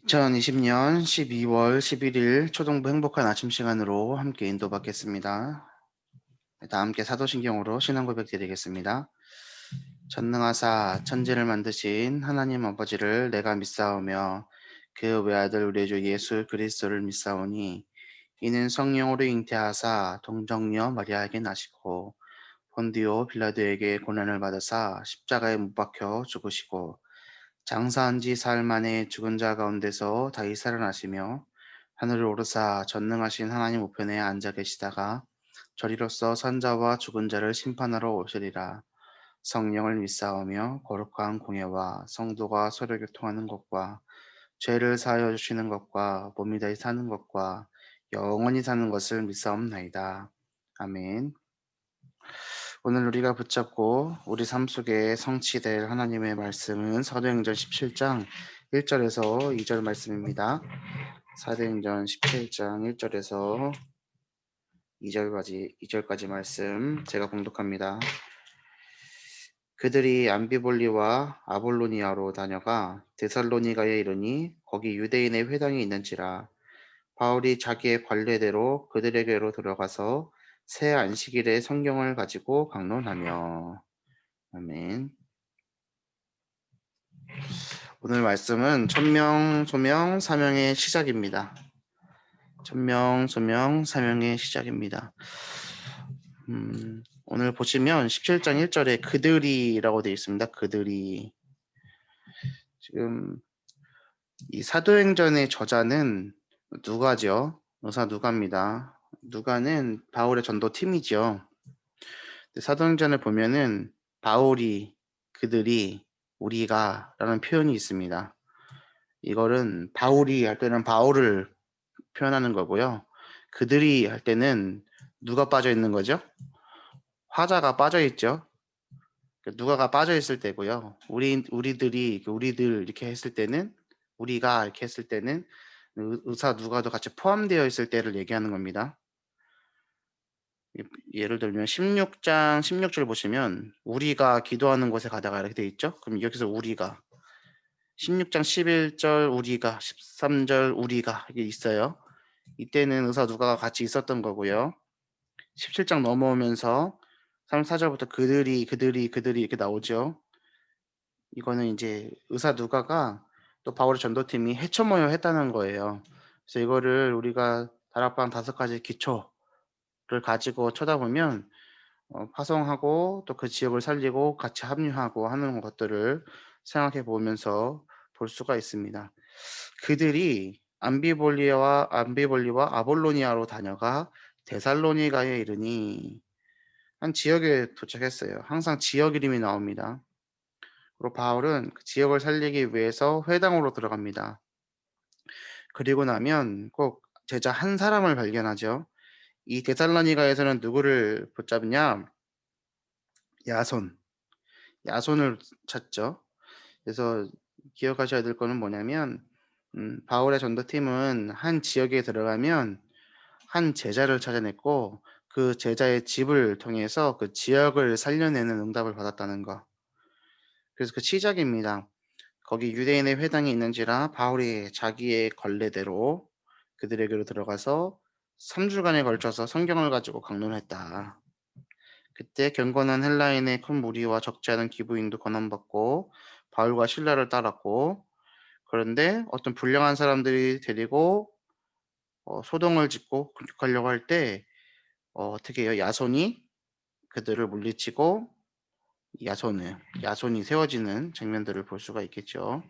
2020년 12월 11일 초등부 행복한 아침 시간으로 함께 인도받겠습니다. 다 함께 사도신경으로 신앙 고백 드리겠습니다. 전능하사 천지를 만드신 하나님 아버지를 내가 믿사오며 그 외아들 우리 주 예수 그리스도를 믿사오니 이는 성령으로 잉태하사 동정녀 마리아에게 나시고 본디오 빌라도에게 고난을 받으사 십자가에 못 박혀 죽으시고 장사한 지 사흘 만에 죽은 자 가운데서 다시 살아나시며 하늘을 오르사 전능하신 하나님 우편에 앉아 계시다가 저리로서 산자와 죽은 자를 심판하러 오시리라. 성령을 믿사오며 거룩한 공예와 성도가 서로 교통하는 것과 죄를 사하여 주시는 것과 몸이 다시 사는 것과 영원히 사는 것을 믿사옵나이다. 아멘. 오늘 우리가 붙잡고 우리 삶 속에 성취될 하나님의 말씀은 사도행전 17장 1절에서 2절 말씀입니다. 사도행전 17장 1절에서 2절까지 말씀 제가 봉독합니다. 그들이 암비볼리와 아볼로니아로 다녀가 데살로니가에 이르니 거기 유대인의 회당이 있는지라. 바울이 자기의 관례대로 그들에게로 들어가서 새 안식일에 성경을 가지고 강론하며. 아멘. 오늘 말씀은 천명, 소명, 사명의 시작입니다. 천명, 소명, 사명의 시작입니다. 오늘 보시면 17장 1절에 그들이라고 되어 있습니다. 그들이. 지금 이 사도행전의 저자는 누가죠? 의사 누가입니다. 누가는 바울의 전도팀이죠. 사도행전을 보면은 바울이, 그들이, 우리가 라는 표현이 있습니다. 이거는 바울이 할 때는 바울을 표현하는 거고요. 그들이 할 때는 누가 빠져 있는 거죠? 화자가 빠져 있죠. 누가가 빠져 있을 때고요. 우리들이 우리들 이렇게 했을 때는 우리가 이렇게 했을 때는 의사 누가도 같이 포함되어 있을 때를 얘기하는 겁니다. 예를 들면 16장 16절 보시면 우리가 기도하는 곳에 가다가 이렇게 돼 있죠. 그럼 여기서 우리가 16장 11절 우리가 13절 우리가 이게 있어요. 이때는 의사 누가가 같이 있었던 거고요. 17장 넘어오면서 34절부터 그들이 이렇게 나오죠. 이거는 이제 의사 누가가 또 바울의 전도팀이 해쳐 모여 했다는 거예요. 그래서 이거를 우리가 다락방 5가지 기초를 가지고 쳐다보면 파송하고 또 그 지역을 살리고 같이 합류하고 하는 것들을 생각해 보면서 볼 수가 있습니다. 그들이 암비볼리와 아볼로니아로 다녀가 데살로니가에 이르니 한 지역에 도착했어요. 항상 지역 이름이 나옵니다. 그리고 바울은 그 지역을 살리기 위해서 회당으로 들어갑니다. 그리고 나면 꼭 제자 한 사람을 발견하죠. 이 데살로니가에서는 누구를 붙잡냐? 야손. 야손을 찾죠. 그래서 기억하셔야 될 거는 뭐냐면 바울의 전도팀은 한 지역에 들어가면 한 제자를 찾아냈고 그 제자의 집을 통해서 그 지역을 살려내는 응답을 받았다는 거. 그래서 그 시작입니다. 거기 유대인의 회당이 있는지라 바울이 자기의 관례대로 그들에게로 들어가서 3주간에 걸쳐서 성경을 가지고 강론했다. 그때 경건한 헬라인의 큰 무리와 적지 않은 기부인도 권한받고 바울과 신라를 따랐고, 그런데 어떤 불량한 사람들이 데리고 소동을 짓고 공격하려고 할 때 어떻게 해요? 야손이 그들을 물리치고 야손이 세워지는 장면들을 볼 수가 있겠죠.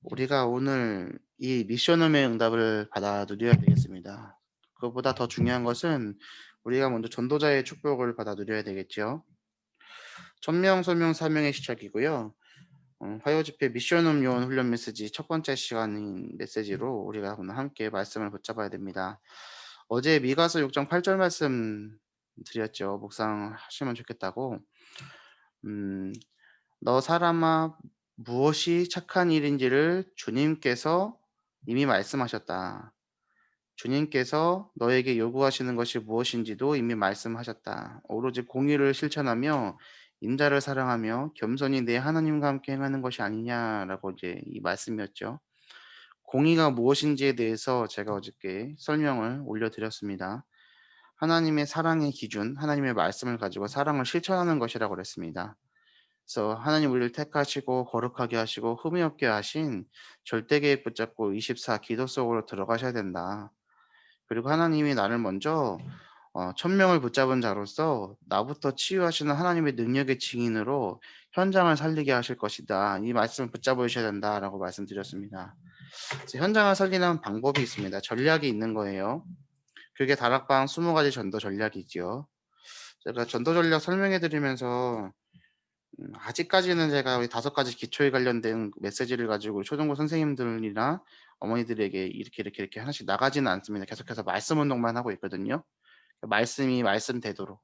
우리가 오늘 이 미션홈의 응답을 받아 누려야 되겠습니다. 그것보다 더 중요한 것은 우리가 먼저 전도자의 축복을 받아 누려야 되겠죠. 천명, 소명, 사명의 시작이고요. 화요집회 미션홈 요원 훈련 메시지 첫 번째 시간인 메시지로 우리가 오늘 함께 말씀을 붙잡아야 됩니다. 어제 미가서 6장 8절 말씀 드렸죠. 묵상하시면 좋겠다고. 너 사람아 무엇이 착한 일인지를 주님께서 이미 말씀하셨다. 주님께서 너에게 요구하시는 것이 무엇인지도 이미 말씀하셨다. 오로지 공의를 실천하며 인자를 사랑하며 겸손히 내 하나님과 함께 행하는 것이 아니냐라고 이제 이 말씀이었죠. 공의가 무엇인지에 대해서 제가 어저께 설명을 올려드렸습니다. 하나님의 사랑의 기준, 하나님의 말씀을 가지고 사랑을 실천하는 것이라고 그랬습니다. 그래서 하나님 우리를 택하시고 거룩하게 하시고 흠이 없게 하신 절대 계획 붙잡고 24 기도 속으로 들어가셔야 된다. 그리고 하나님이 나를 먼저 천명을 붙잡은 자로서 나부터 치유하시는 하나님의 능력의 증인으로 현장을 살리게 하실 것이다. 이 말씀을 붙잡으셔야 된다라고 말씀드렸습니다. 그래서 현장을 살리는 방법이 있습니다. 전략이 있는 거예요. 그게 다락방 20가지 전도 전략이지요. 제가 전도 전략 설명해 드리면서 아직까지는 제가 우리 5가지 기초에 관련된 메시지를 가지고 초중고 선생님들이나 어머니들에게 이렇게 하나씩 나가지는 않습니다. 계속해서 말씀 운동만 하고 있거든요. 말씀이 말씀되도록,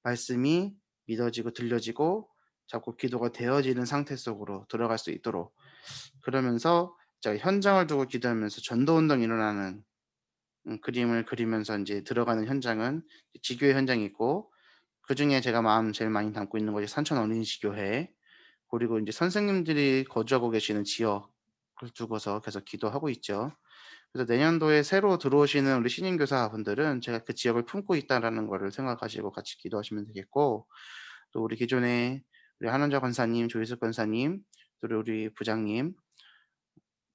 말씀이 믿어지고 들려지고 자꾸 기도가 되어지는 상태 속으로 들어갈 수 있도록, 그러면서 제가 현장을 두고 기도하면서 전도 운동이 일어나는 그림을 그리면서 인제 들어가는 현장은 지교회 현장이 있고, 그중에 제가 마음 제일 많이 담고 있는 것이 산천 어린이지교회, 그리고 인제 선생님들이 거주하고 계시는 지역을 두고서 계속 기도하고 있죠. 그래서 내년도에 새로 들어오시는 우리 신임교사분들은 제가 그 지역을 품고 있다라는 거를 생각하시고 같이 기도하시면 되겠고, 또 우리 기존에 우리 한원자 권사님, 조희숙 권사님, 또 우리 부장님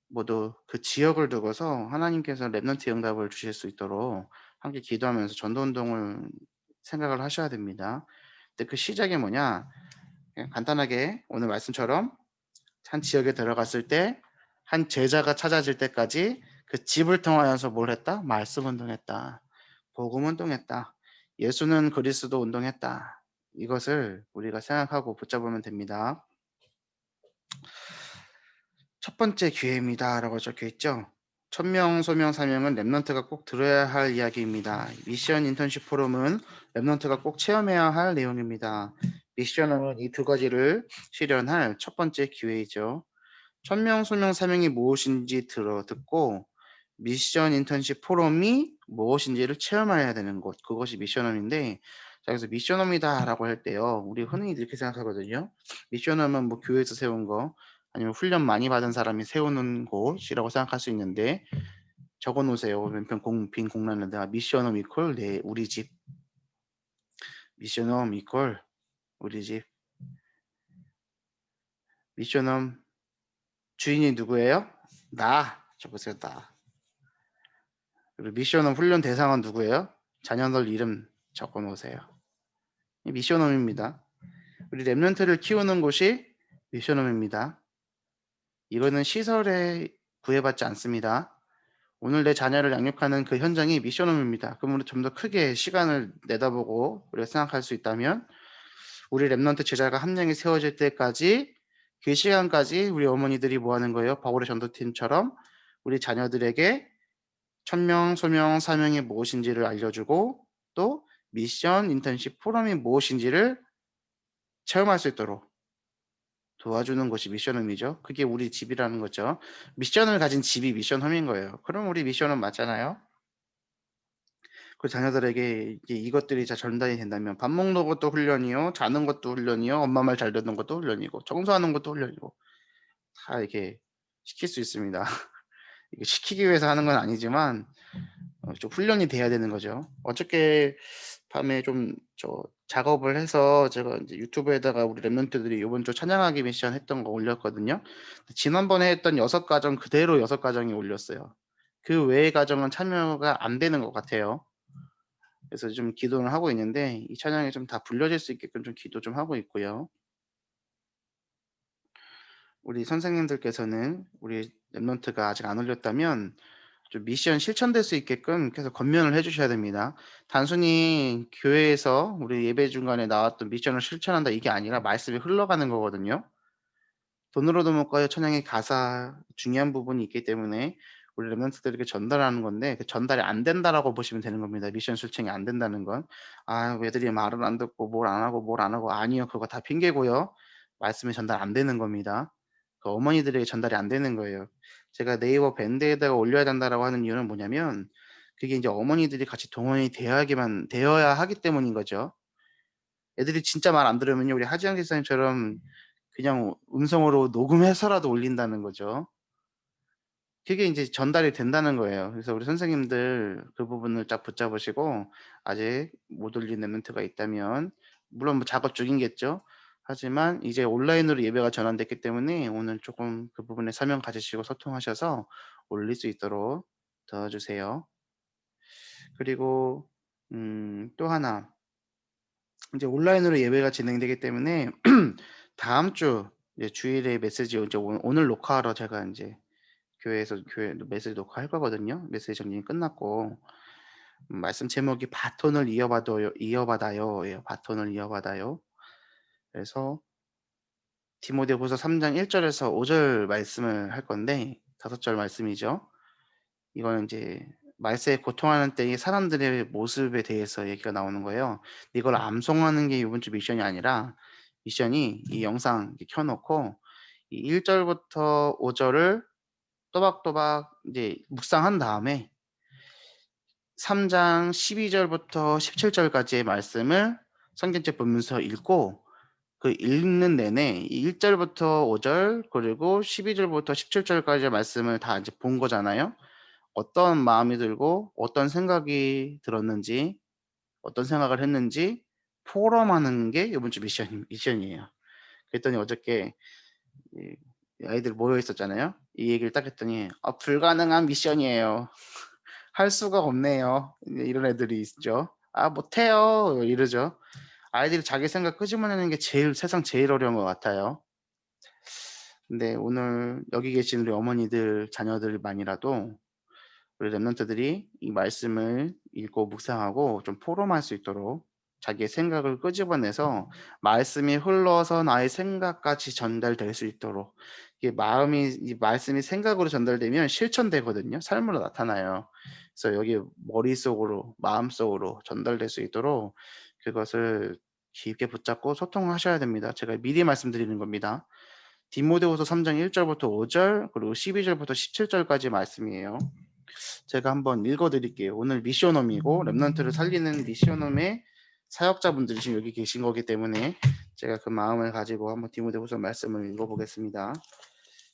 모두 그 지역을 두고서 하나님께서 렘넌트 응답을 주실 수 있도록 함께 기도하면서 전도 운동을 생각을 하셔야 됩니다. 근데 그 시작이 뭐냐? 그냥 간단하게 오늘 말씀처럼 한 지역에 들어갔을 때 한 제자가 찾아질 때까지 그 집을 통하여서 뭘 했다? 말씀 운동했다. 복음 운동했다. 예수는 그리스도 운동했다. 이것을 우리가 생각하고 붙잡으면 됩니다. 첫 번째 기회입니다라고 적혀 있죠. 천명, 소명, 사명은 랩넌트가 꼭 들어야 할 이야기입니다. 미션 인턴십 포럼은 랩넌트가 꼭 체험해야 할 내용입니다. 미션은 이 2가지를 실현할 첫 번째 기회이죠. 천명, 소명, 사명이 무엇인지 듣고 미션 인턴십 포럼이 무엇인지를 체험해야 되는 곳, 그것이 미션홈인데, 자 그래서 미션홈이다라고 할 때요, 우리 흔히 이렇게 생각하거든요. 미션홈은 뭐 교회에서 세운 거 아니면 훈련 많이 받은 사람이 세우는 곳이라고 생각할 수 있는데, 적어 놓으세요. 왼편 빈 공란에다가 미션홈 이퀄 네 우리 집, 미션홈 이퀄 우리 집. 미션홈 주인이 누구예요? 나. 적으세요. 나. 그리고 미션홈 훈련 대상은 누구예요? 자녀들 이름 적어 놓으세요. 미션홈입니다. 우리 랩런트를 키우는 곳이 미션홈입니다. 이거는 시설에 구애받지 않습니다. 오늘 내 자녀를 양육하는 그 현장이 미션홈입니다. 그럼 우리 좀 더 크게 시간을 내다보고 우리가 생각할 수 있다면, 우리 랩런트 제자가 한 명이 세워질 때까지, 그 시간까지 우리 어머니들이 뭐 하는 거예요? 바울의 전도팀처럼 우리 자녀들에게 천명, 소명, 사명이 무엇인지를 알려주고, 또 미션, 인턴십, 포럼이 무엇인지를 체험할 수 있도록 도와주는 것이 미션홈이죠. 그게 우리 집이라는 거죠. 미션을 가진 집이 미션홈인 거예요. 그럼 우리 미션홈 맞잖아요. 그 자녀들에게 이제 이것들이 다 전달이 된다면 밥 먹는 것도 훈련이요, 자는 것도 훈련이요, 엄마 말 잘 듣는 것도 훈련이고, 청소하는 것도 훈련이고, 다 이렇게 시킬 수 있습니다. 이게 시키기 위해서 하는 건 아니지만 좀 훈련이 돼야 되는 거죠. 어저께 밤에 좀 작업을 해서 제가 이제 유튜브에다가 우리 랩런트들이 요번 주 찬양하기 미션 했던 거 올렸거든요. 지난번에 했던 6가정 그대로 6가정이 올렸어요. 그 외의 가정은 참여가 안 되는 것 같아요. 그래서 좀 기도를 하고 있는데 이 찬양이 좀 다 불려질 수 있게끔 좀 기도 좀 하고 있고요. 우리 선생님들께서는 우리 랩런트가 아직 안 올렸다면 좀 미션 실천될 수 있게끔 계속 권면을 해 주셔야 됩니다. 단순히 교회에서 우리 예배 중간에 나왔던 미션을 실천한다 이게 아니라 말씀이 흘러가는 거거든요. 돈으로도 못 가요 찬양의 가사 중요한 부분이 있기 때문에 우리 랩런트들에게 전달하는 건데, 그 전달이 안 된다라고 보시면 되는 겁니다. 미션 실천이 안 된다는 건. 아 애들이 말을 안 듣고 뭘 안 하고 뭘 안 하고, 아니요. 그거 다 핑계고요. 말씀이 전달 안 되는 겁니다. 그 어머니들에게 전달이 안 되는 거예요. 제가 네이버 밴드에다가 올려야 된다라고 하는 이유는 뭐냐면, 그게 인제 어머니들이 같이 동원이 되어야 하기 때문인 거죠. 애들이 진짜 말 안 들으면요, 우리 하지영 집사님처럼 그냥 음성으로 녹음해서라도 올린다는 거죠. 그게 인제 전달이 된다는 거예요. 그래서 우리 선생님들 그 부분을 딱 붙잡으시고 아직 못 올린 랩런트가 있다면 물론 뭐 작업 중이겠죠. 하지만 이제 온라인으로 예배가 전환됐기 때문에 오늘 쪼끔 그 부분에 사명 가지시고 소통하셔서 올릴 수 있도록 도와주세요. 그리고 또 하나 인제 온라인으로 예배가 진행되기 때문에 다음 주 이제 주일에 메시지 이제 오늘 녹화하러 제가 인제 교회에서 교회 메시지 녹화할 거거든요. 메시지 정리는 끝났고 말씀 제목이 바톤을 이어받아요예요. 바톤을 이어받아요. 그래서 디모데후서 3장 1 절에서 5절 말씀을 할 건데 5절 말씀이죠. 이거는 인제 말세에 고통하는 때의 사람들의 모습에 대해서 얘기가 나오는 거예요. 이걸 암송하는 게 이번 주 미션이 아니라 미션이 이 영상 이렇게 켜 놓고 이 1 절부터 5 절을 또박또박 이제 묵상한 다음에 3장 12 절부터 17 절까지의 말씀을 성경책 보면서 읽고 그 읽는 내내 이 1 절부터 5절 그리고 12 절부터 17 절까지의 말씀을 다 이제 본 거잖아요. 어떤 마음이 들고 어떤 생각이 들었는지 어떤 생각을 했는지 포럼하는 게 이번 주 미션이에요. 그랬더니 어저께 이 아이들 모여 있었잖아요. 이 얘기를 딱 했더니 불가능한 미션이에요. 할 수가 없네요." 이제 이런 애들이 있죠. "아 못해요." 이러죠. 아이들이 자기 생각 끄집어내는 게 제일 세상 제일 어려운 것 같아요. 근데 오늘 여기 계신 우리 어머니들 자녀들만이라도 우리 랩런트들이 이 말씀을 읽고 묵상하고 좀 포럼할 수 있도록 자기의 생각을 끄집어내서 말씀이 흘러서 나의 생각까지 전달될 수 있도록 이게 마음이 이 말씀이 생각으로 전달되면 실천되거든요. 삶으로 나타나요. 그래서 여기 머릿속으로 마음속으로 전달될 수 있도록 그것을 깊게 붙잡고 소통을 하셔야 됩니다. 제가 미리 말씀드리는 겁니다. 디모데후서 3장 1 절부터 5절 그리고 12 절부터 17 절까지 말씀이에요. 제가 한번 읽어 드릴게요. 오늘 미션홈이고 랩넌트를 살리는 미션홈의 사역자분들이 지금 여기 계신 거기 때문에 제가 그 마음을 가지고 한번 디모데후서 말씀을 읽어 보겠습니다.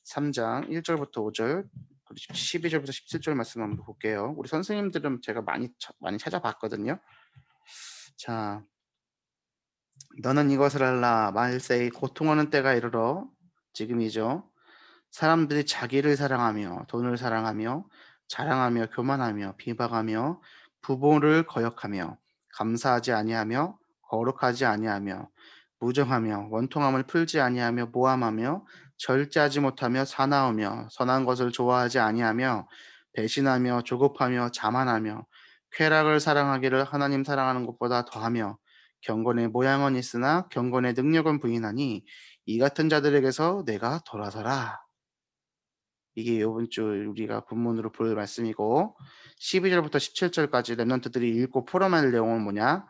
3장 1 절부터 5절 그리고 12 절부터 17절 말씀 한번 볼게요. 우리 선생님들은 제가 많이 찾아봤거든요. 자, "너는 이것을 알라. 말세에 고통하는 때가 이르러 지금이죠. 사람들이 자기를 사랑하며 돈을 사랑하며 자랑하며 교만하며 비방하며 부모를 거역하며 감사하지 아니하며 거룩하지 아니하며 무정하며 원통함을 풀지 아니하며 모함하며 절제하지 못하며 사나우며 선한 것을 좋아하지 아니하며 배신하며 조급하며 자만하며 쾌락을 사랑하기를 하나님 사랑하는 것보다 더하며 경건의 모양은 있으나 경건의 능력은 부인하니 이 같은 자들에게서 내가 돌아서라." 이게 요번 주 우리가 본문으로 볼 말씀이고 12 절부터 17 절까지 랩런트들이 읽고 포럼할 내용은 뭐냐?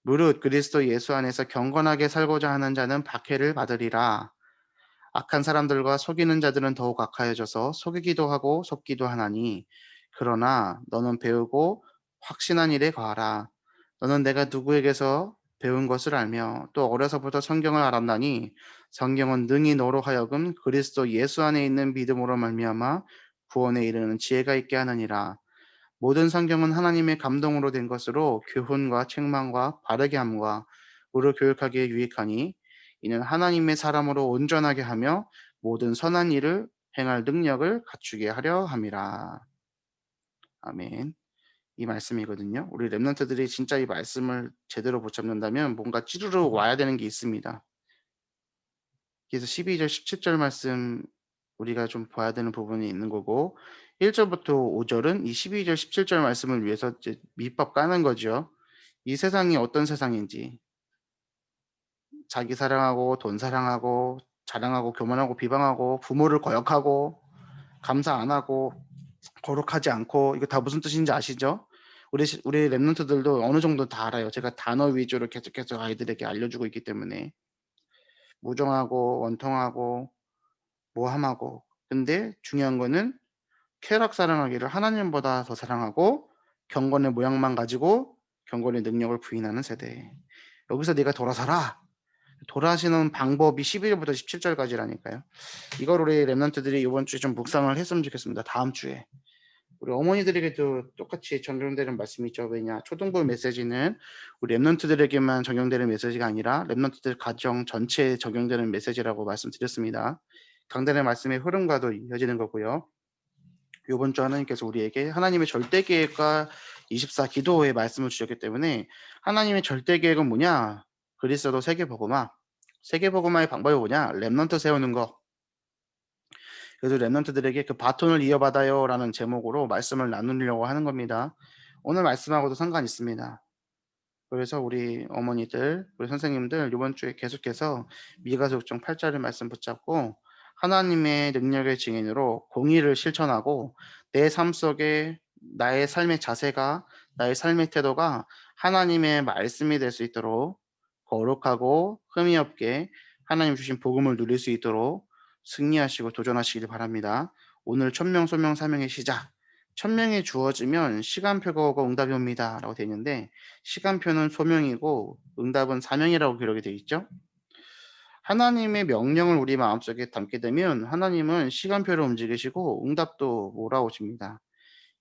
"무릇 그리스도 예수 안에서 경건하게 살고자 하는 자는 박해를 받으리라. 악한 사람들과 속이는 자들은 더욱 악하여져서 속이기도 하고 속기도 하나니 그러나 너는 배우고 확신한 일에 거하라. 너는 내가 누구에게서 배운 것을 알며 또 어려서부터 성경을 알았나니 성경은 능히 너로 하여금 그리스도 예수 안에 있는 믿음으로 말미암아 구원에 이르는 지혜가 있게 하느니라. 모든 성경은 하나님의 감동으로 된 것으로 교훈과 책망과 바르게 함과 의로 교육하기에 유익하니 이는 하나님의 사람으로 온전하게 하며 모든 선한 일을 행할 능력을 갖추게 하려 함이라. 아멘. 이 말씀이거든요. 우리 랩런트들이 진짜 이 말씀을 제대로 붙잡는다면 뭔가 찌르르 와야 되는 게 있습니다. 그래서 12절 17절 말씀 우리가 좀 봐야 되는 부분이 있는 거고 1 절부터 5 절은 이 12절 17절 말씀을 위해서 이제 밑밥 까는 거죠. 이 세상이 어떤 세상인지 자기 사랑하고 돈 사랑하고 자랑하고 교만하고 비방하고 부모를 거역하고 감사 안 하고 거룩하지 않고 이거 다 무슨 뜻인지 아시죠? 우리 랩런트들도 어느 정도 다 알아요. 제가 단어 위주로 계속해서 아이들에게 알려주고 있기 때문에 무정하고 원통하고 모함하고 근데 중요한 거는 쾌락 사랑하기를 하나님보다 더 사랑하고 경건의 모양만 가지고 경건의 능력을 부인하는 세대. 여기서 "네가 돌아서라." 돌아가시는 방법이 11일부터 17절까지라니까요. 이걸 우리 랩런트들이 이번 주에 좀 묵상을 했으면 좋겠습니다. 다음 주에. 우리 어머니들에게도 똑같이 적용되는 말씀이죠. 왜냐? 초등부 메시지는 우리 랩런트들에게만 적용되는 메시지가 아니라 랩런트들 가정 전체에 적용되는 메시지라고 말씀드렸습니다. 강단의 말씀의 흐름과도 이어지는 거고요. 이번 주 하나님께서 우리에게 하나님의 절대 계획과 24 기도의 말씀을 주셨기 때문에 하나님의 절대 계획은 뭐냐? 그리스도 세계복음화. 세계복음화의 방법이 뭐냐? 랩런트 세우는 거. 그래서 랩런트들에게 그 바톤을 이어받아요라는 제목으로 말씀을 나누려고 하는 겁니다. 오늘 말씀하고도 상관 있습니다. 그래서 우리 어머니들, 우리 선생님들 이번 주에 계속해서 미가서 6장 8절의 말씀 붙잡고 하나님의 능력의 증인으로 공의를 실천하고 내 삶 속에 나의 삶의 자세가 나의 삶의 태도가 하나님의 말씀이 될 수 있도록 거룩하고 흠이 없게 하나님 주신 복음을 누릴 수 있도록 승리하시고 도전하시길 바랍니다. 오늘 천명 소명 사명의 시작. 천명이 주어지면 시간표가 오고 응답이 옵니다 라고 되어 있는데 시간표는 소명이고 응답은 사명이라고 기록이 되어 있죠. 하나님의 명령을 우리 마음속에 담게 되면 하나님은 시간표를 움직이시고 응답도 몰아오십니다.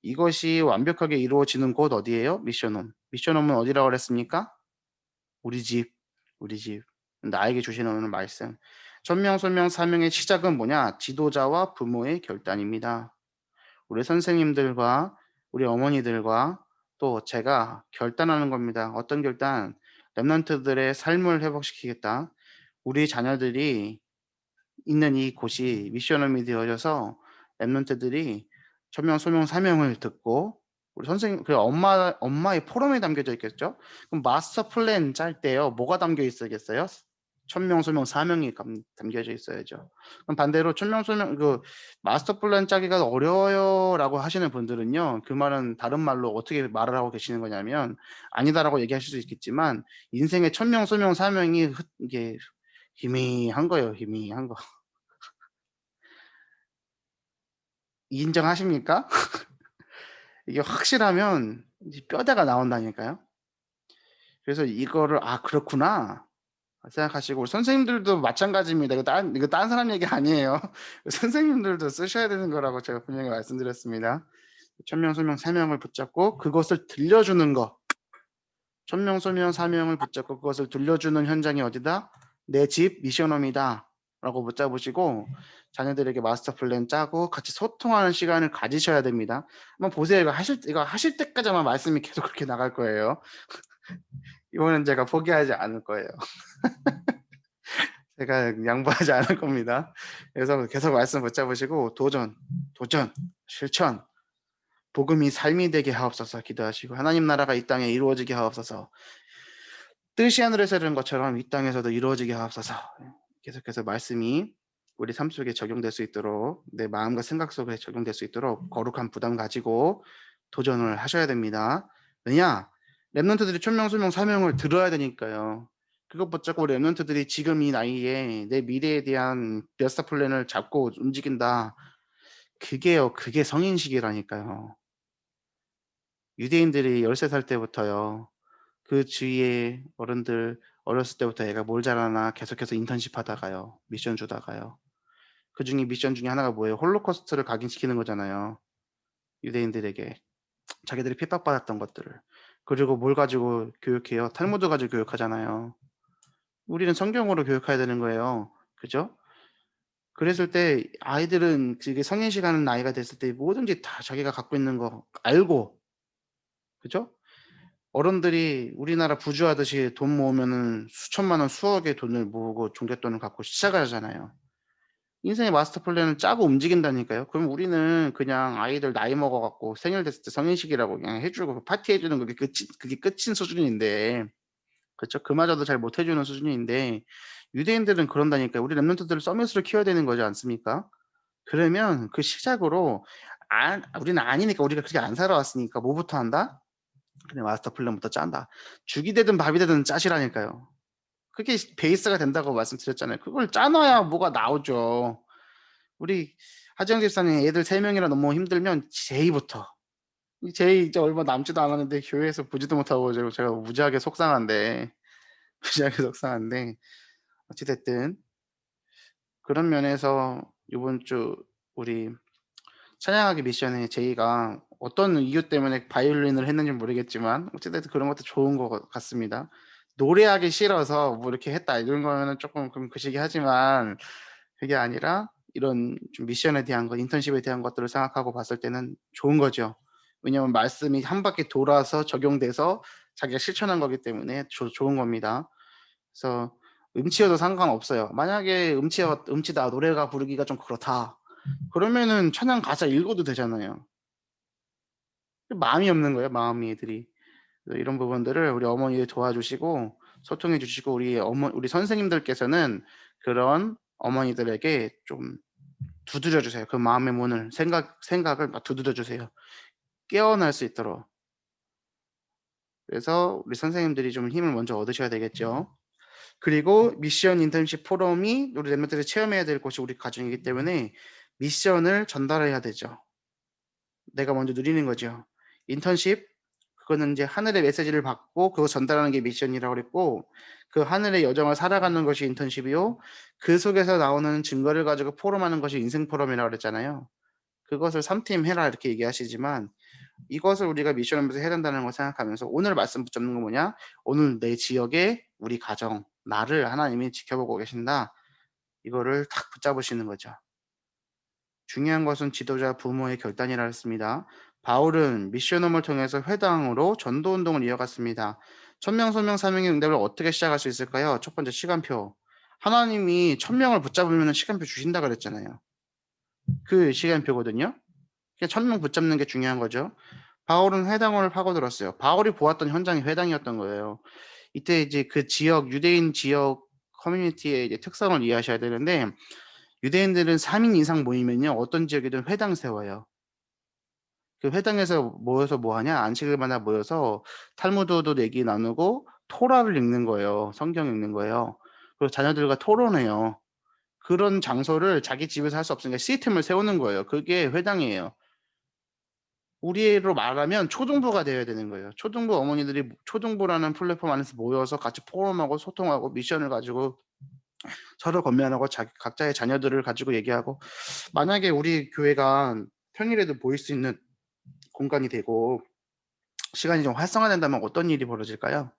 이것이 완벽하게 이루어지는 곳 어디예요? 미션홈. 미션홈은 어디라고 그랬습니까? 우리 집. 우리 집. 나에게 주시는 오늘 말씀. 천명, 소명, 사명의 시작은 뭐냐? 지도자와 부모의 결단입니다. 우리 선생님들과 우리 어머니들과 또 제가 결단하는 겁니다. 어떤 결단? 랩런트들의 삶을 회복시키겠다. 우리 자녀들이 있는 이 곳이 미션홈이 되어져서 랩런트들이 천명, 소명, 사명을 듣고 우리 선생님, 그 엄마의 포럼에 담겨져 있겠죠? 그럼 마스터 플랜 짤 때요, 뭐가 담겨 있어야겠어요? 천명, 소명, 사명이 담겨져 있어야죠. 그럼 반대로 천명, 소명, 그 마스터 플랜 짜기가 어려워요라고 하시는 분들은요, 그 말은 다른 말로 어떻게 말을 하고 계시는 거냐면 아니다라고 얘기하실 수 있겠지만 인생의 천명, 소명, 사명이 이게 희미한 거예요, 희미한 거. 인정하십니까? 이게 확실하면 뼈대가 나온다니까요. 그래서 이거를 그렇구나 생각하시고 선생님들도 마찬가지입니다. 이거 딴 사람 얘기 아니에요. 선생님들도 쓰셔야 되는 거라고 제가 분명히 말씀드렸습니다. 천명, 소명, 사명을 붙잡고 그것을 들려주는 거. 천명, 소명, 사명을 붙잡고 그것을 들려주는 현장이 어디다? 내 집 미션홈이다. 라고 붙잡으시고 자녀들에게 마스터 플랜 짜고 같이 소통하는 시간을 가지셔야 됩니다. 한번 보세요. 이거 하실 때까지만 말씀이 계속 그렇게 나갈 거예요. 이거는 제가 포기하지 않을 거예요. 제가 양보하지 않을 겁니다. 그래서 계속 말씀 붙잡으시고 도전, 실천, 복음이 삶이 되게 하옵소서 기도하시고 하나님 나라가 이 땅에 이루어지게 하옵소서 뜻이 하늘에서 이루는 것처럼 이 땅에서도 이루어지게 하옵소서. 계속해서 말씀이 우리 삶 속에 적용될 수 있도록 내 마음과 생각 속에 적용될 수 있도록 거룩한 부담 가지고 도전을 하셔야 됩니다. 왜냐? 랩런트들이 천명, 소명, 사명을 들어야 되니까요. 그것 붙잡고 랩런트들이 지금 이 나이에 내 미래에 대한 베스트 플랜을 잡고 움직인다. 그게 성인식이라니까요. 유대인들이 13살 때부터요. 그 주위에 어른들 어렸을 때부터 애가 뭘 잘하나 계속해서 인턴십 하다가요. 미션 주다가요. 그중에 미션 중에 하나가 뭐예요? 홀로코스트를 각인시키는 거잖아요. 유대인들에게. 자기들이 핍박받았던 것들을. 그리고 뭘 가지고 교육해요? 탈무드 가지고 교육하잖아요. 우리는 성경으로 교육해야 되는 거예요. 그죠? 그랬을 때 아이들은 그게 성인식 하는 나이가 됐을 때 뭐든지 다 자기가 갖고 있는 거 알고 그죠? 어른들이 우리나라 부주하듯이 돈 모으면은 수천만 원, 수억의 돈을 모으고 종잣돈을 갖고 시작을 하잖아요. 인생의 마스터 플랜을 짜고 움직인다니까요. 그럼 우리는 그냥 아이들 나이 먹어 갖고 생일 됐을 때 성인식이라고 그냥 해 주고 파티해 주는 그게 끝인 수준인데 그쵸? 그마저도 잘 못 해 주는 수준인데 유대인들은 그런다니까요. 우리 랩런트들을 서밋으로 키워야 되는 거지 않습니까? 그러면 그 시작으로 우리는 아니니까 우리가 그렇게 안 살아왔으니까 뭐부터 한다? 그냥 마스터 플랜부터 짠다. 죽이 되든 밥이 되든 짜시라니까요. 그게 베이스가 된다고 말씀드렸잖아요. 그걸 짜 놔야 뭐가 나오죠. 우리 하지영 집사님 애들 3명이라 너무 힘들면 제의부터. 이 제의 이제 얼마 남지도 않았는데 교회에서 보지도 못하고 제가 무지하게 속상한데 무지하게 속상한데 어찌 됐든 그런 면에서 이번 주 우리 찬양하기 미션에 제이가 어떤 이유 때문에 바이올린을 했는지 모르겠지만 어찌 됐든 그런 것도 좋은 것 같습니다. 노래하기 싫어서 뭐 이렇게 했다 이런 거면은 쪼끔 그럼 그시기하지만 그게 아니라 이런 좀 미션에 대한 거, 인턴십에 대한 것들을 생각하고 봤을 때는 좋은 거죠. 왜냐하면 말씀이 한 바퀴 돌아서 적용돼서 자기가 실천한 거기 때문에 좋은 겁니다. 그래서 음치여도 상관없어요. 만약에 음치다, 노래가 부르기가 좀 그렇다. 그러면은 찬양 가사 읽어도 되잖아요. 마음이 없는 거예요, 마음이 애들이. 그래서 이런 부분들을 우리 어머니들 도와주시고 소통해 주시고 우리 선생님들께서는 그런 어머니들에게 좀 두드려 주세요. 그 마음의 문을 생각을 막 두드려 주세요. 깨어날 수 있도록. 그래서 우리 선생님들이 좀 힘을 먼저 얻으셔야 되겠죠. 그리고 미션 인턴십 포럼이 우리 랩런트들이 체험해야 될 곳이 우리 가정이기 때문에 미션을 전달해야 되죠. 내가 먼저 누리는 거죠. 인턴십 그거는 이제 하늘의 메시지를 받고 그거 전달하는 게 미션이라고 그랬고 그 하늘의 여정을 살아가는 것이 인턴십이요. 그 속에서 나오는 증거를 가지고 포럼하는 것이 인생 포럼이라고 그랬잖아요. 그것을 3팀 해라 이렇게 얘기하시지만 이것을 우리가 미션하면서 해야 된다는 걸 생각하면서 오늘 말씀 붙잡는 건 뭐냐? 오늘 내 지역에 우리 가정, 나를 하나님이 지켜보고 계신다. 이거를 딱 붙잡으시는 거죠. 중요한 것은 지도자 부모의 결단이라 했습니다. 바울은 미션홈을 통해서 회당으로 전도 운동을 이어갔습니다. 천명 소명 사명의 응답을 어떻게 시작할 수 있을까요? 첫 번째 시간표. 하나님이 1000명을 붙잡으면 시간표 주신다 그랬잖아요. 그 시간표거든요. 1000명 붙잡는 게 중요한 거죠. 바울은 회당을 파고들었어요. 바울이 보았던 현장이 회당이었던 거예요. 이때 이제 그 지역 유대인 지역 커뮤니티의 이제 특성을 이해하셔야 되는데 유대인들은 3인 이상 모이면요. 어떤 지역이든 회당 세워요. 그 회당에서 모여서 뭐 하냐? 안식일마다 모여서 탈무드도 얘기 나누고 토라를 읽는 거예요. 성경 읽는 거예요. 그리고 자녀들과 토론해요. 그런 장소를 자기 집에서 할 수 없으니까 시스템을 세우는 거예요. 그게 회당이에요. 우리로 말하면 초등부가 되어야 되는 거예요. 초등부 어머니들이 초등부라는 플랫폼 안에서 모여서 같이 포럼하고 소통하고 미션을 가지고 서로 건면하고 각자의 자녀들을 가지고 얘기하고 만약에 우리 교회가 평일에도 모일 수 있는 공간이 되고 시간이 좀 활성화된다면 어떤 일이 벌어질까요?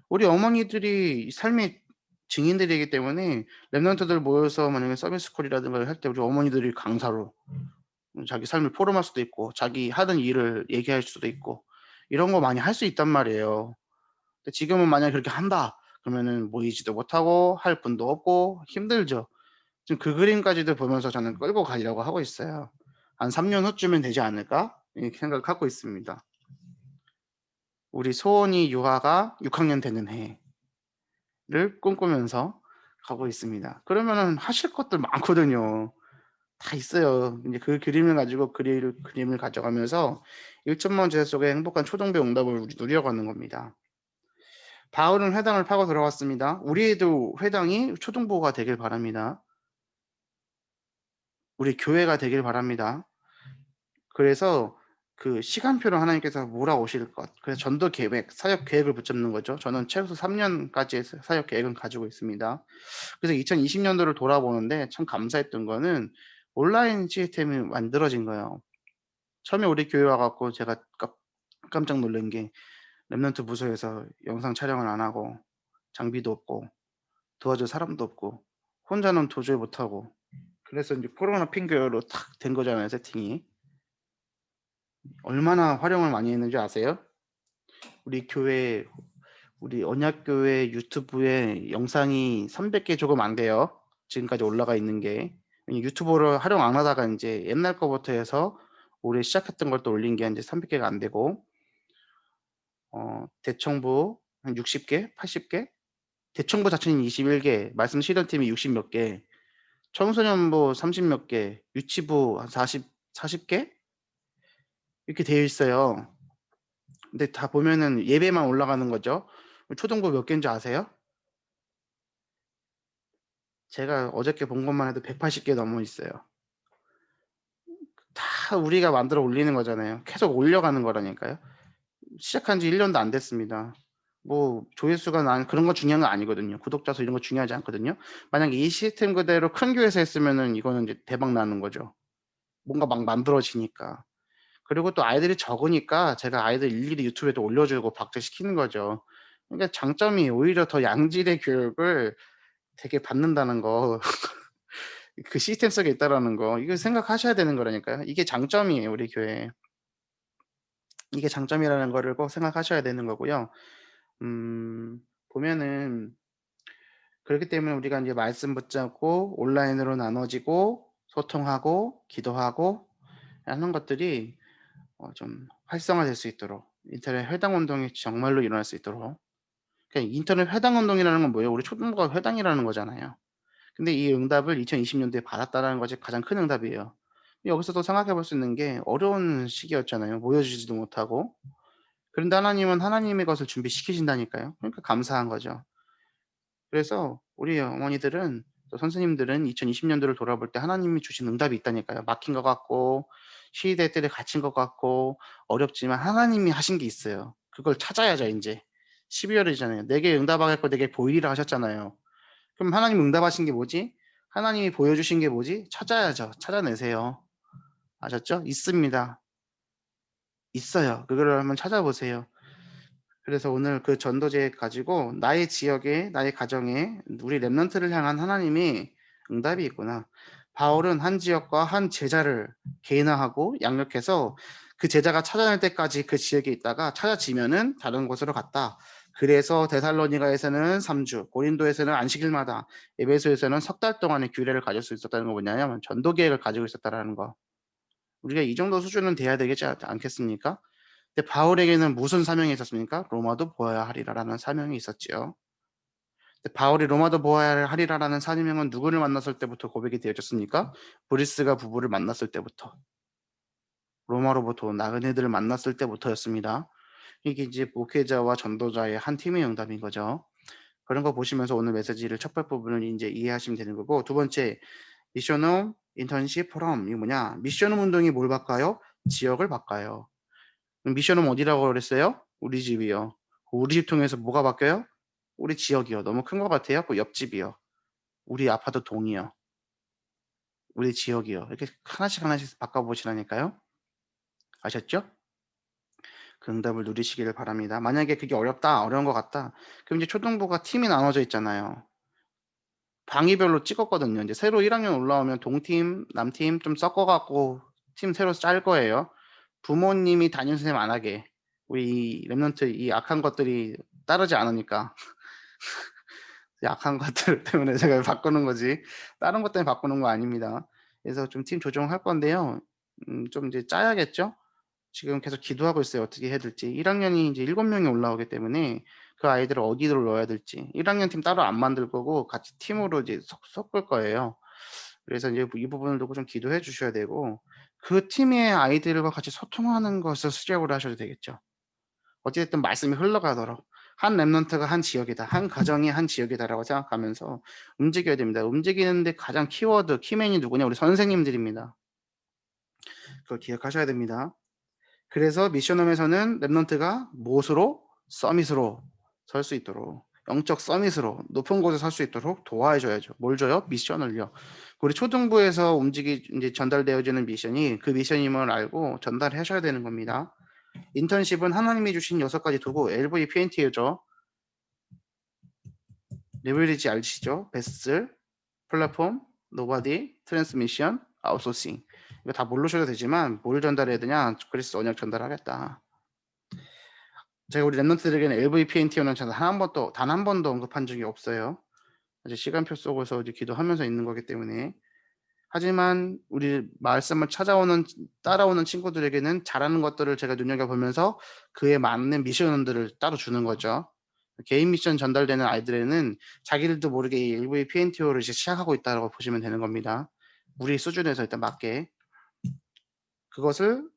우리 어머니들이 삶의 증인들이기 때문에 랩런트들 모여서 만약에 서비스 콜이라든가 할 때 우리 어머니들이 강사로 자기 삶을 포럼할 수도 있고 자기 하던 일을 얘기할 수도 있고 이런 거 많이 할 수 있단 말이에요. 근데 지금은 만약에 그렇게 한다 그러면은 모이지도 못하고 할 분도 없고 힘들죠. 지금 그 그림까지도 보면서 저는 끌고 가려고 하고 있어요. 한 3년 후쯤엔 되지 않을까? 이렇게 생각을 갖고 있습니다. 우리 소원이 유아가 6학년 되는 해를 꿈꾸면서 가고 있습니다. 그러면은 하실 것들 많거든요. 다 있어요. 이제 그 그림을 가지고 그림을 가져가면서 1천만 제자 속에 행복한 초등부 응답을 우리 누려가는 겁니다. 바울은 회당을 파고 들어갔습니다. 우리도 회당이 초등부가 되길 바랍니다. 우리 교회가 되길 바랍니다. 그래서 그 시간표를 하나님께서 몰아오실 것. 그래서 전도 계획, 사역 계획을 붙잡는 거죠. 저는 최소 3년까지의 사역 계획은 가지고 있습니다. 그래서 2020년도를 돌아보는데 참 감사했던 거는 온라인 시스템이 만들어진 거예요. 처음에 우리 교회 와 갖고 제가 깜짝 놀란 게 랩런트 부서에서 영상 촬영을 안 하고 장비도 없고 도와줄 사람도 없고 혼자는 도저히 못하고 그래서 이제 코로나 핑계로 탁 된 거잖아요, 세팅이. 얼마나 활용을 많이 했는지 아세요? 우리 교회 우리 언약교회 유튜브에 영상이 300개 조금 안 돼요. 지금까지 올라가 있는 게. 유튜브를 활용 안 하다가 인제 옛날 거부터 해서 올해 시작했던 걸 또 올린 게 인제 300개가 안 되고 대청부 한 60개, 80개, 대청부 자체는 21개, 말씀 실현팀이 60 몇 개, 청소년부 30 몇 개, 유치부 한 40개 이렇게 되어 있어요. 근데 다 보면은 예배만 올라가는 거죠. 초등부 몇 개인지 아세요? 제가 어저께 본 것만 해도 180개 넘어 있어요. 다 우리가 만들어 올리는 거잖아요. 계속 올려가는 거라니까요. 시작한 지 1년도 안 됐습니다. 뭐 조회수가 난 그런 거 중요한 건 아니거든요. 구독자 수 이런 거 중요하지 않거든요. 만약에 이 시스템 그대로 큰 교회에서 했으면은 이거는 이제 대박 나는 거죠. 뭔가 막 만들어지니까. 그리고 또 아이들이 적으니까 제가 아이들 일일이 유튜브에도 올려주고 박제시키는 거죠. 그러니까 장점이 오히려 더 양질의 교육을 되게 받는다는 거. 그 시스템 속에 있다라는 거. 이거 생각하셔야 되는 거라니까요. 이게 장점이에요, 우리 교회에. 이게 장점이라는 거를 꼭 생각하셔야 되는 거고요. 보면은 그렇기 때문에 우리가 인제 말씀 붙잡고 온라인으로 나눠지고 소통하고 기도하고 하는 것들이 좀 활성화될 수 있도록 인터넷 회당 운동이 정말로 일어날 수 있도록. 그러니까 인터넷 회당 운동이라는 건 뭐예요? 우리 초등부가 회당이라는 거잖아요. 근데 이 응답을 2020 년도에 받았다라는 것이 가장 큰 응답이에요. 여기서 또 생각해 볼 수 있는 게 어려운 시기였잖아요. 모여주지도 못하고. 그런데 하나님은 하나님의 것을 준비시키신다니까요. 그러니까 감사한 거죠. 그래서 우리 어머니들은 또 선생님들은 2020 년도를 돌아볼 때 하나님이 주신 응답이 있다니까요. 막힌 것 같고 시대들에 갇힌 것 같고 어렵지만 하나님이 하신 게 있어요. 그걸 찾아야죠 인제. 12 월이잖아요. "내게 응답하겠고 내게 보이리라." 하셨잖아요. 그럼 하나님 응답하신 게 뭐지? 하나님이 보여주신 게 뭐지? 찾아야죠. 찾아내세요. 아셨죠? 있습니다. 있어요. 그거를 한번 찾아보세요. 그래서 오늘 그 전도제 가지고 나의 지역에 나의 가정에 우리 렘넌트를 향한 하나님이 응답이 있구나. 바울은 한 지역과 한 제자를 개인화하고 양육해서 그 제자가 찾아낼 때까지 그 지역에 있다가 찾아지면은 다른 곳으로 갔다. 그래서 데살로니가에서는 3주, 고린도에서는 안식일마다, 에베소에서는 석 달 동안의 규례를 가질 수 있었다는 거 뭐냐면 전도 계획을 가지고 있었다라는 거. 우리가 이 정도 수준은 돼야 되겠지 않겠습니까? 근데 바울에게는 무슨 사명이 있었습니까? 로마도 보아야 하리라라는 사명이 있었지요. 근데 바울이 로마도 보아야 하리라라는 사명은 누구를 만났을 때부터 고백이 되어졌습니까? 브리스가 부부를 만났을 때부터. 로마로부터 온 나그네들을 만났을 때부터였습니다. 이게 이제 목회자와 전도자의 한 팀의 응답인 거죠. 그런 거 보시면서 오늘 메시지를 첫 번 부분을 이제 이해하시면 되는 거고, 두 번째 미션홈 인턴십 포럼 이게 뭐냐? 미션홈 운동이 뭘 바꿔요? 지역을 바꿔요. 미션홈 어디라고 그랬어요? 우리 집이요. 우리 집 통해서 뭐가 바뀌어요? 우리 지역이요. 너무 큰 것 같아요. 그 옆집이요. 우리 아파트 동이요. 우리 지역이요. 이렇게 하나씩 하나씩 바꿔 보시라니까요. 아셨죠? 그 응답을 누리시기를 바랍니다. 만약에 그게 어렵다, 어려운 것 같다. 그럼 이제 초등부가 팀이 나눠져 있잖아요. 방위별로 찍었거든요. 이제 새로 1 학년 올라오면 동팀, 남팀 좀 섞어 갖고 팀 새로 짤 거예요. 부모님이 담임 선생님 안 하게. 우리 이 랩런트 이 악한 것들이 따르지 않으니까. 약한 것들 때문에 제가 바꾸는 거지 다른 것 때문에 바꾸는 거 아닙니다. 그래서 좀 팀 조정할 건데요. 좀 이제 짜야겠죠? 지금 계속 기도하고 있어요, 어떻게 해야 될지. 1 학년이 이제 7 명이 올라오기 때문에 그 아이들을 어디로 넣어야 될지. 1 학년 팀 따로 안 만들 거고 같이 팀으로 이제 섞을 거예요. 그래서 이제 이 부분을 두고 좀 기도해 주셔야 되고 그 팀의 아이들과 같이 소통하는 것을 수렵을 하셔도 되겠죠. 어찌 됐든 말씀이 흘러가도록 한 랩런트가 한 지역이다. 한 가정이 한 지역이다라고 생각하면서 움직여야 됩니다. 움직이는데 가장 키워드, 키맨이 누구냐? 우리 선생님들입니다. 그걸 기억하셔야 됩니다. 그래서 미션홈에서는 랩런트가 못으로 서밋으로 설 수 있도록 영적 서밋으로 높은 곳에 설 수 있도록 도와해 줘야죠. 뭘 줘요? 미션을요. 우리 초등부에서 인제 전달되어지는 미션이 그 미션임을 알고 전달하셔야 되는 겁니다. 인턴십은 하나님이 주신 6 가지 도구 LVPNT죠. 레버리지 아시죠? 베슬, 플랫폼, 노바디, 트랜스미션, 아웃소싱. 이거 다 모르셔도 되지만 뭘 전달해야 되냐? 그리스 언약 전달하겠다. 제가 우리 랩런트들에게는 LVPNT 언약 전달 단 한 번도 언급한 적이 없어요. 아직 시간표 속에서 이제 기도하면서 있는 거기 때문에. 하지만 우리 말씀을 따라오는 친구들에게는 잘하는 것들을 제가 눈여겨보면서 그에 맞는 미션들을 따로 주는 거죠. 개인 미션 전달되는 아이들에는 자기들도 모르게 이 LVPNTO를 이제 시작하고 있다라고 보시면 되는 겁니다. 우리 수준에서 일단 맞게. 그것을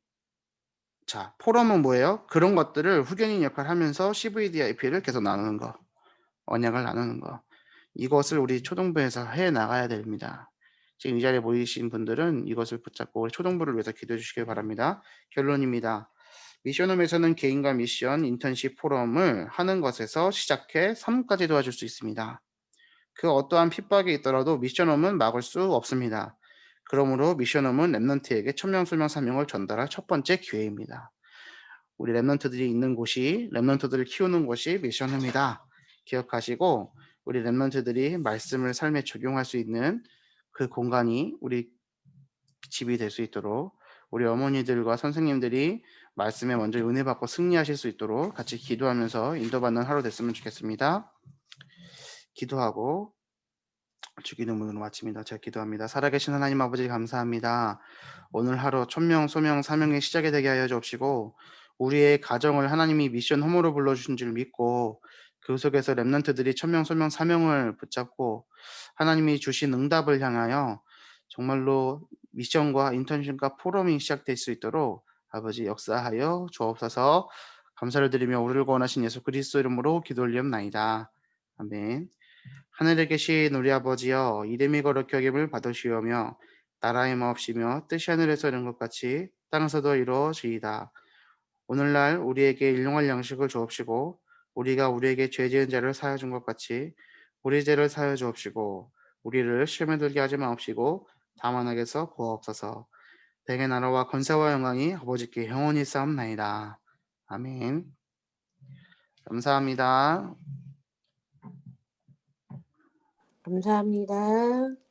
자, 포럼은 뭐예요? 그런 것들을 후견인 역할을 하면서 CVDIP를 계속 나누는 거. 언약을 나누는 거. 이것을 우리 초등부에서 해 나가야 됩니다. 지금 이 자리에 모이신 분들은 이것을 붙잡고 우리 초등부를 위해서 기도해 주시길 바랍니다. 결론입니다. 미션홈에서는 개인과 미션, 인턴십 포럼을 하는 것에서 시작해 삶까지 도와줄 수 있습니다. 그 어떠한 핍박이 있더라도 미션홈은 막을 수 없습니다. 그러므로 미션홈은 랩넌트에게 천명소명 사명을 전달할 첫 번째 기회입니다. 우리 랩넌트들이 있는 곳이, 랩넌트들을 키우는 곳이 미션홈이다. 기억하시고 우리 랩넌트들이 말씀을 삶에 적용할 수 있는 그 공간이 우리 집이 될 수 있도록, 우리 어머니들과 선생님들이 말씀에 먼저 은혜 받고 승리하실 수 있도록 같이 기도하면서 인도받는 하루 됐으면 좋겠습니다. 기도하고 주기도문으로 마칩니다. 제가 기도합니다. 살아계신 하나님 아버지 감사합니다. 오늘 하루 천명, 소명, 사명의 시작이 되게 하여 주옵시고 우리의 가정을 하나님이 미션 홈으로 불러주신 줄 믿고 그 속에서 랩런트들이 천명, 소명, 사명을 붙잡고 하나님이 주신 응답을 향하여 정말로 미션과 인턴십과 포럼이 시작될 수 있도록 아버지 역사하여 주옵소서. 감사를 드리며 우리를 구원하신 예수 그리스도 이름으로 기도 올리옵나이다. 아멘. 하늘에 계신 우리 아버지여, 이름이 거룩히 여김을 받으시오며 나라의 마옵시며 뜻이 하늘에서 이룬 것 같이 땅에서도 이루어지이다. 오늘날 우리에게 일용할 양식을 주옵시고 우리가 우리에게 죄 지은 자를 사하여 준 것 같이 우리 죄를 사하여 주옵시고 우리를 시험에 들게 하지 마옵시고 다만 악에서 구하옵소서. 대개 나라와 권세와 영광이 아버지께 영원히 싸움나이다. 아멘. 감사합니다. 감사합니다.